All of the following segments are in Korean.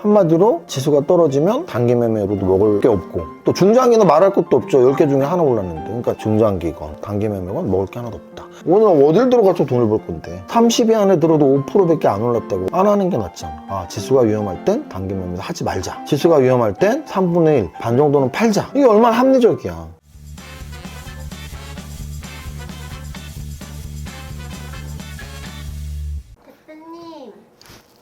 한마디로 지수가 떨어지면 단기 매매로도 먹을 게 없고, 또 중장기는 말할 것도 없죠. 10개 중에 하나 올랐는데. 그러니까 중장기건 단기 매매건 먹을 게 하나도 없다. 오늘 어딜 들어가서 돈을 벌 건데 30위 안에 들어도 5%밖에 안 올랐다고 안 하는 게 낫잖아. 아, 지수가 위험할 땐 단기 매매 하지 말자. 지수가 위험할 땐 3분의 1, 반 정도는 팔자. 이게 얼마나 합리적이야. 대표님,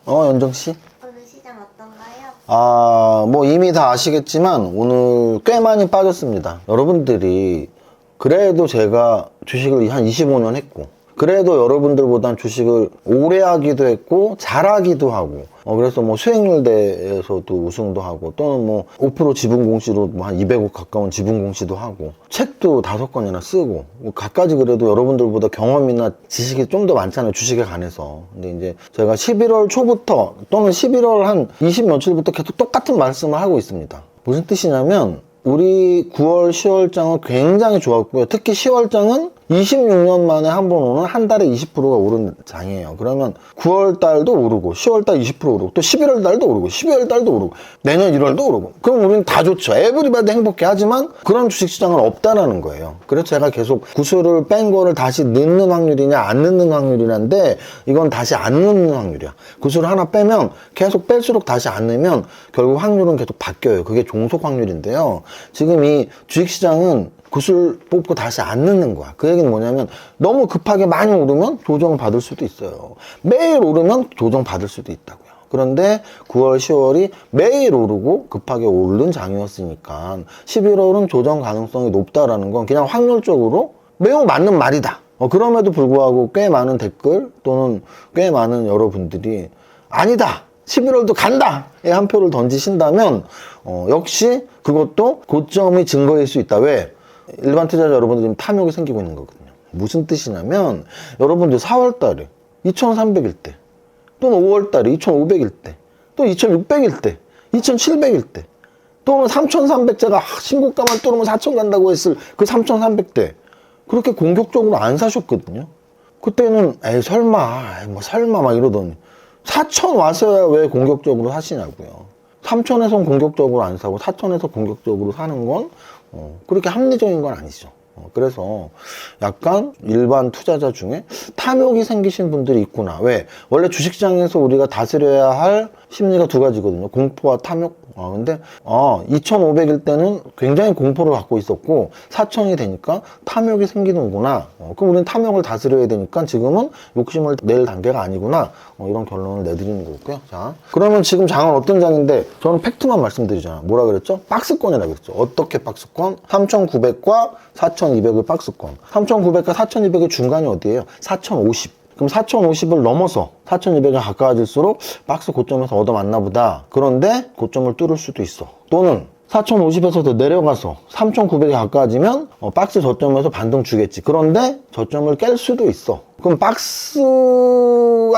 연정씨? 오늘 시장 어떤가요? 뭐 이미 다 아시겠지만 오늘 꽤 많이 빠졌습니다. 여러분들이 그래도 제가 주식을 한 25년 했고, 그래도 여러분들보단 주식을 오래 하기도 했고 잘하기도 하고, 그래서 뭐 수익률 대에서도 우승도 하고, 또는 뭐 5% 지분 공시로 뭐 한 200억 가까운 지분 공시도 하고, 책도 5권이나 쓰고, 갖가지 그래도 여러분들보다 경험이나 지식이 좀 더 많잖아요, 주식에 관해서. 근데 이제 제가 11월 초부터 또는 11월 한 20 며칠부터 계속 똑같은 말씀을 하고 있습니다. 무슨 뜻이냐면, 우리 9월, 10월장은 굉장히 좋았고요. 특히 10월장은 26년 만에 한 번 오는 한 달에 20%가 오른 장이에요. 그러면 9월 달도 오르고, 10월 달 20% 오르고, 또 11월 달도 오르고, 12월 달도 오르고, 내년 1월도 오르고. 그럼 우리는 다 좋죠. 에브리바디 행복해. 하지만 그런 주식시장은 없다라는 거예요. 그래서 제가 계속 구슬을 뺀 거를 다시 넣는 확률이냐, 안 넣는 확률이냐인데, 이건 다시 안 넣는 확률이야. 구슬을 하나 빼면 계속 뺄수록 다시 안 넣으면 결국 확률은 계속 바뀌어요. 그게 종속 확률인데요. 지금 이 주식시장은 구슬 뽑고 다시 안 넣는 거야. 그 얘기는 뭐냐면, 너무 급하게 많이 오르면 조정을 받을 수도 있어요. 매일 오르면 조정 받을 수도 있다고요. 그런데 9월, 10월이 매일 오르고 급하게 오른 장이었으니까 11월은 조정 가능성이 높다라는 건 그냥 확률적으로 매우 맞는 말이다. 그럼에도 불구하고 꽤 많은 댓글 또는 꽤 많은 여러분들이 아니다, 11월도 간다에 한 표를 던지신다면 역시 그것도 고점이 증거일 수 있다. 왜? 일반 투자자 여러분들이 탐욕이 생기고 있는 거거든요. 무슨 뜻이냐면, 여러분들 4월 달에 2,300일 때, 또는 5월 달에 2,500일 때, 또 2,600일 때, 2,700일 때, 또는 3,300자가 신고가만 뚫으면 4,000 간다고 했을 그 3,300대, 그렇게 공격적으로 안 사셨거든요. 그때는 설마 막 이러더니 4,000 와서야 왜 공격적으로 사시냐고요. 3,000에선 공격적으로 안 사고 4,000에서 공격적으로 사는 건 그렇게 합리적인 건 아니죠. 그래서 약간 일반 투자자 중에 탐욕이 생기신 분들이 있구나. 왜? 원래 주식시장에서 우리가 다스려야 할 심리가 두 가지거든요. 공포와 탐욕. 근데 2,500일 때는 굉장히 공포를 갖고 있었고 4,000이 되니까 탐욕이 생기는구나. 그럼 우리는 탐욕을 다스려야 되니까 지금은 욕심을 낼 단계가 아니구나. 이런 결론을 내드리는 거고요. 자, 그러면 지금 장은 어떤 장인데, 저는 팩트만 말씀드리잖아. 뭐라 그랬죠? 박스권이라 그랬죠. 어떻게 박스권? 3,900과 4,200의 박스권. 3,900과 4,200의 중간이 어디예요? 4,050. 그럼 4,050을 넘어서 4,200에 가까워질수록 박스 고점에서 얻어맞나 보다. 그런데 고점을 뚫을 수도 있어. 또는 4,050에서 더 내려가서 3,900에 가까워지면 박스 저점에서 반등 주겠지. 그런데 저점을 깰 수도 있어. 그럼 박스가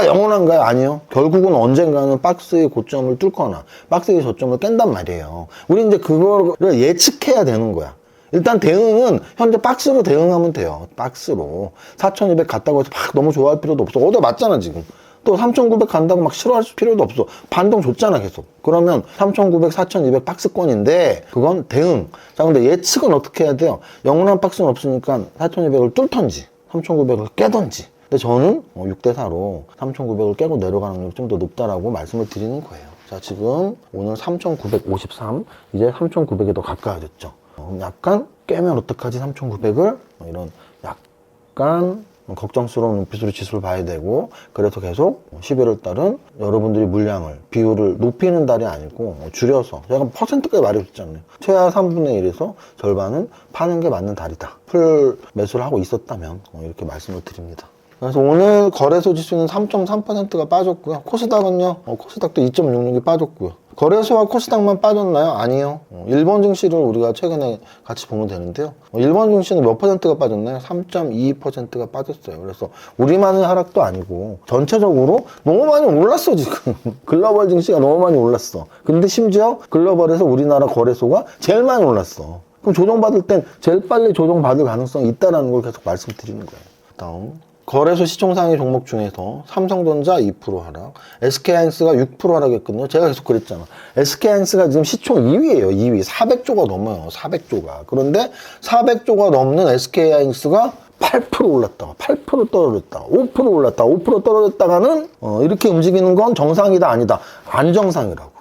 영원한가요? 아니요. 결국은 언젠가는 박스의 고점을 뚫거나 박스의 저점을 깬단 말이에요. 우리 이제 그거를 예측해야 되는 거야. 일단 대응은 현재 박스로 대응하면 돼요. 박스로 4,200 갔다고 해서 막 너무 좋아할 필요도 없어. 얻어 맞잖아 지금. 또 3,900 간다고 막 싫어할 필요도 없어. 반동 줬잖아 계속. 그러면 3,900, 4,200 박스권인데 그건 대응. 자, 근데 예측은 어떻게 해야 돼요? 영원한 박스는 없으니까 4,200을 뚫던지 3,900을 깨던지. 근데 저는 6대4로 3,900을 깨고 내려가는 확률이 좀 더 높다라고 말씀을 드리는 거예요. 자, 지금 오늘 3,953, 이제 3,900에 더 가까워졌죠. 약간 깨면 어떡하지 3,900을? 이런 약간 걱정스러운 눈빛으로 지수를 봐야 되고, 그래서 계속 11월 달은 여러분들이 물량을, 비율을 높이는 달이 아니고 줄여서, 제가 퍼센트까지 말해줬잖아요. 최하 3분의 1에서 절반은 파는 게 맞는 달이다. 풀 매수를 하고 있었다면 이렇게 말씀을 드립니다. 그래서 오늘 거래소 지수는 3.3%가 빠졌고요. 코스닥은요, 코스닥도 2.66이 빠졌고요. 거래소와 코스닥만 빠졌나요? 아니요. 일본 증시를 우리가 최근에 같이 보면 되는데요. 일본 증시는 몇 퍼센트가 빠졌나요? 3.22%가 빠졌어요. 그래서 우리만의 하락도 아니고 전체적으로 너무 많이 올랐어 지금. 글로벌 증시가 너무 많이 올랐어. 근데 심지어 글로벌에서 우리나라 거래소가 제일 많이 올랐어. 그럼 조정받을 땐 제일 빨리 조정받을 가능성이 있다는 걸 계속 말씀드리는 거예요. 다음 거래소 시총상위 종목 중에서 삼성전자 2% 하락, SK하이닉스가 6% 하락했거든요. 제가 계속 그랬잖아. SK하이닉스가 지금 시총 2위예요. 2위. 400조가 넘어요. 400조가. 그런데 400조가 넘는 SK하이닉스가 8% 올랐다가 8% 떨어졌다가 5% 올랐다가 5% 떨어졌다가는 이렇게 움직이는 건 정상이다 아니다. 안정상이라고.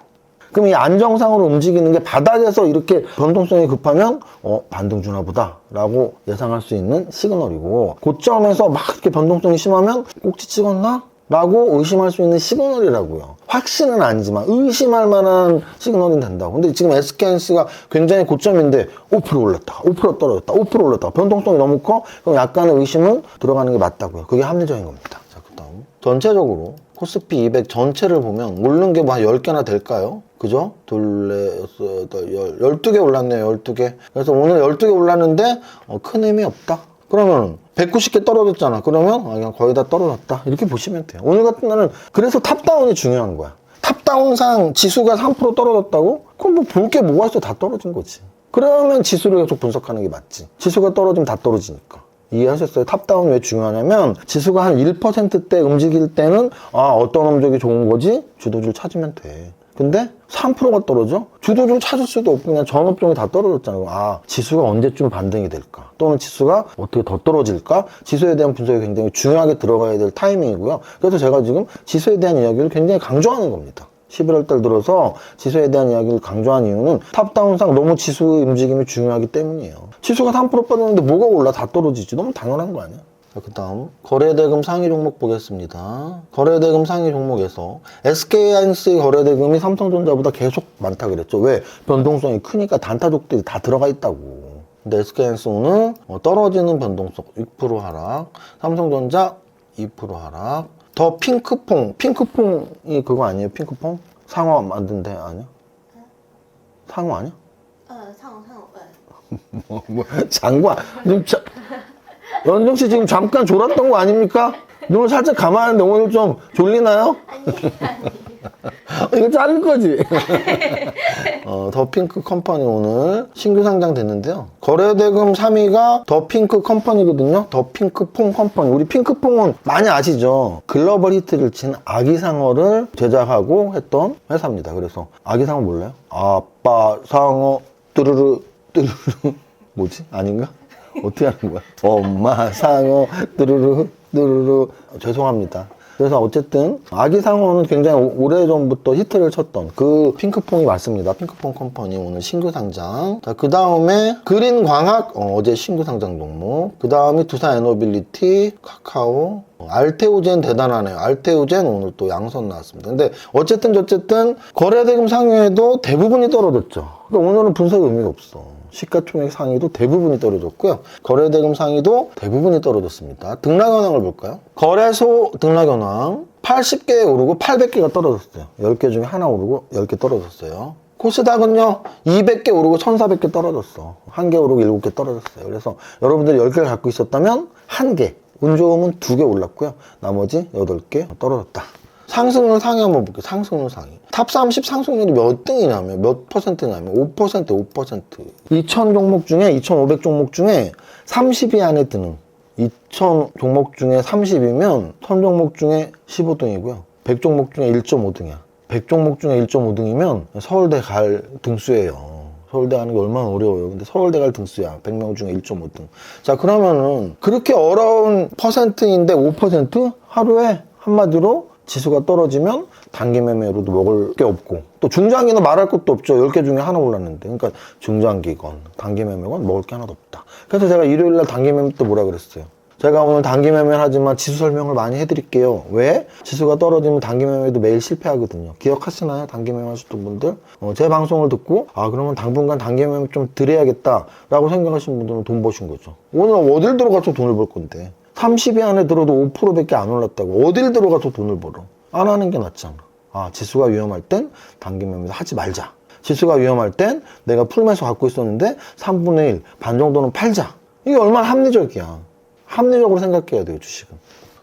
그럼 이 안정상으로 움직이는 게 바닥에서 이렇게 변동성이 급하면 반등 주나 보다 라고 예상할 수 있는 시그널이고, 고점에서 막 이렇게 변동성이 심하면 꼭지 찍었나? 라고 의심할 수 있는 시그널이라고요. 확신은 아니지만 의심할 만한 시그널이 된다고. 근데 지금 SK하이닉스가 굉장히 고점인데 5% 올랐다가 5% 떨어졌다 5% 올랐다가 변동성이 너무 커? 그럼 약간의 의심은 들어가는 게 맞다고요. 그게 합리적인 겁니다. 자, 그 다음 전체적으로 코스피 200 전체를 보면 오른 게 뭐 한 10개나 될까요? 그죠? 둘, 넷, 여섯, 여덟, 12개 올랐네요. 12개. 그래서 오늘 12개 올랐는데 큰 힘이 없다. 그러면 190개 떨어졌잖아. 그러면 그냥 거의 다 떨어졌다. 이렇게 보시면 돼요. 오늘 같은 날은 그래서 탑다운이 중요한 거야. 탑다운상 지수가 3% 떨어졌다고? 그럼 뭐 볼 게 뭐가 있어? 다 떨어진 거지. 그러면 지수를 계속 분석하는 게 맞지. 지수가 떨어지면 다 떨어지니까. 이해하셨어요? 탑다운 왜 중요하냐면 지수가 한 1%대 움직일 때는 어떤 움직이 좋은 거지? 주도주를 찾으면 돼. 근데 3%가 떨어져? 주도주를 찾을 수도 없고 그냥 전업종이 다 떨어졌잖아요. 지수가 언제쯤 반등이 될까? 또는 지수가 어떻게 더 떨어질까? 지수에 대한 분석이 굉장히 중요하게 들어가야 될 타이밍이고요. 그래서 제가 지금 지수에 대한 이야기를 굉장히 강조하는 겁니다. 11월 달 들어서 지수에 대한 이야기를 강조한 이유는 탑다운상 너무 지수의 움직임이 중요하기 때문이에요. 지수가 3% 빠졌는데 뭐가 올라? 다 떨어지지. 너무 당연한 거 아니야? 자, 그 다음 거래대금 상위 종목 보겠습니다. 거래대금 상위 종목에서 SK하이닉스의 거래대금이 삼성전자보다 계속 많다 그랬죠. 왜? 변동성이 크니까 단타족들이 다 들어가 있다고. 근데 SK하이닉스 오늘 떨어지는 변동성 6% 하락, 삼성전자 2% 하락. 더 핑크퐁이 그거 아니에요? 핑크퐁? 상어 만든 데 아니야? 상어 아니야? 상어. 장관. 연정 씨 지금 잠깐 졸았던 거 아닙니까? 눈을 살짝 감았는데 오늘 좀 졸리나요? 이거 자를 거지? 더 핑크 컴퍼니 오늘 신규 상장됐는데요. 거래대금 3위가 더 핑크 컴퍼니거든요. 더 핑크퐁 컴퍼니. 우리 핑크퐁은 많이 아시죠? 글로벌 히트를 친 아기상어를 제작하고 했던 회사입니다. 그래서 아기상어 몰라요? 아빠 상어 뚜루루 뭐지? 아닌가? 어떻게 하는 거야? 엄마 상어 뚜루루 죄송합니다. 그래서 어쨌든 아기상어는 굉장히 오래전부터 히트를 쳤던 그 핑크퐁이 맞습니다. 핑크퐁 컴퍼니 오늘 신규 상장. 자, 그 다음에 그린광학 어제 신규 상장 종목. 그 다음에 두산에너빌리티, 카카오, 알테오젠 대단하네요. 알테오젠 오늘 또 양선 나왔습니다. 근데 어쨌든 거래대금 상위에도 대부분이 떨어졌죠. 그러니까 오늘은 분석 의미가 없어. 시가총액 상위도 대부분이 떨어졌고요. 거래대금 상위도 대부분이 떨어졌습니다. 등락현황을 볼까요? 거래소 등락현황 80개 오르고 800개가 떨어졌어요. 10개 중에 하나 오르고 10개 떨어졌어요. 코스닥은요 200개 오르고 1400개 떨어졌어. 1개 오르고 7개 떨어졌어요. 그래서 여러분들이 10개를 갖고 있었다면 1개, 운 좋으면 2개 올랐고요. 나머지 8개 떨어졌다. 상승률 상위 한번 볼게요. 상승률 상위. 탑 30 상승률이 몇 등이냐면 몇 퍼센트냐면 5%. 2000 종목 중에 2500 종목 중에 30위 안에 드는 2000 종목 중에 30이면 1000 종목 중에 15등이고요. 100 종목 중에 1.5등이야. 100 종목 중에 1.5등이면 서울대 갈 등수예요. 서울대 가는 게 얼마나 어려워요. 근데 서울대 갈 등수야. 100명 중에 1.5등. 자, 그러면은 그렇게 어려운 퍼센트인데 5%? 하루에 한마디로 지수가 떨어지면 단기 매매로도 먹을 게 없고, 또 중장기는 말할 것도 없죠. 10개 중에 하나 올랐는데. 그러니까 중장기건 단기 매매건 먹을 게 하나도 없다. 그래서 제가 일요일날 단기 매매 때 뭐라 그랬어요? 제가 오늘 단기 매매를 하지만 지수 설명을 많이 해드릴게요. 왜? 지수가 떨어지면 단기 매매도 매일 실패하거든요. 기억하시나요? 단기 매매 하셨던 분들? 제 방송을 듣고 그러면 당분간 단기 매매 좀 드려야겠다 라고 생각하신 분들은 돈 버신 거죠. 오늘 어딜 들어가서 돈을 벌 건데 30위 안에 들어도 5%밖에 안 올랐다고 어딜 들어가서 돈을 벌어? 안 하는 게 낫잖아. 지수가 위험할 땐 단기 매매 하지 말자. 지수가 위험할 땐 내가 풀매수 갖고 있었는데 3분의 1, 반 정도는 팔자. 이게 얼마나 합리적이야. 합리적으로 생각해야 돼요, 주식은.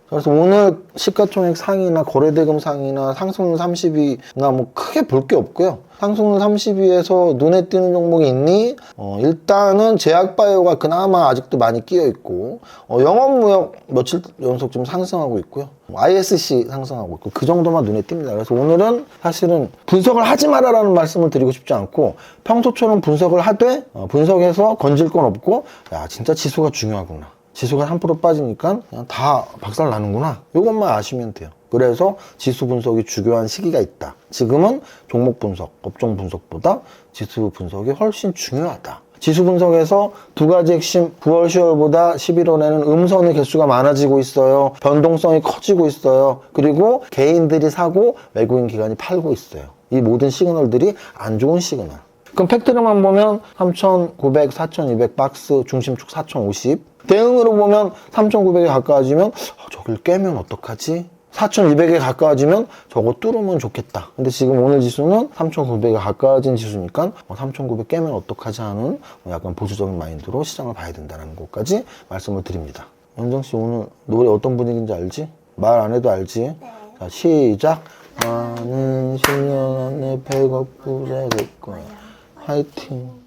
그래서 오늘 시가총액 상위나 거래대금 상위나 상승률 30위나 뭐 크게 볼 게 없고요. 상승률 30위에서 눈에 띄는 종목이 있니? 일단은 제약바이오가 그나마 아직도 많이 끼어 있고, 영업무역 며칠 연속 좀 상승하고 있고요. ISC 상승하고 있고, 그 정도만 눈에 띕니다. 그래서 오늘은 사실은 분석을 하지 마라라는 말씀을 드리고 싶지 않고, 평소처럼 분석을 하되, 분석해서 건질 건 없고, 야, 진짜 지수가 중요하구나. 지수가 3% 빠지니까 그냥 다 박살 나는구나. 이것만 아시면 돼요. 그래서 지수 분석이 중요한 시기가 있다. 지금은 종목 분석, 업종 분석보다 지수 분석이 훨씬 중요하다. 지수 분석에서 두 가지 핵심, 9월, 10월보다 11월에는 음선의 개수가 많아지고 있어요. 변동성이 커지고 있어요. 그리고 개인들이 사고 외국인 기관이 팔고 있어요. 이 모든 시그널들이 안 좋은 시그널. 그럼 팩트로만 보면 3,900, 4,200 박스, 중심축 4,050. 대응으로 보면 3,900에 가까워지면 저길 깨면 어떡하지? 4,200에 가까워지면 저거 뚫으면 좋겠다. 근데 지금 오늘 지수는 3,900에 가까워진 지수니까 3,900 깨면 어떡하지 하는 약간 보수적인 마인드로 시장을 봐야 된다는 것까지 말씀을 드립니다. 연정씨 오늘 노래 어떤 분위기인지 알지? 말 안 해도 알지? 네. 자, 시작! 나는 10년 안에 100억 부자 될 거야. 화이팅!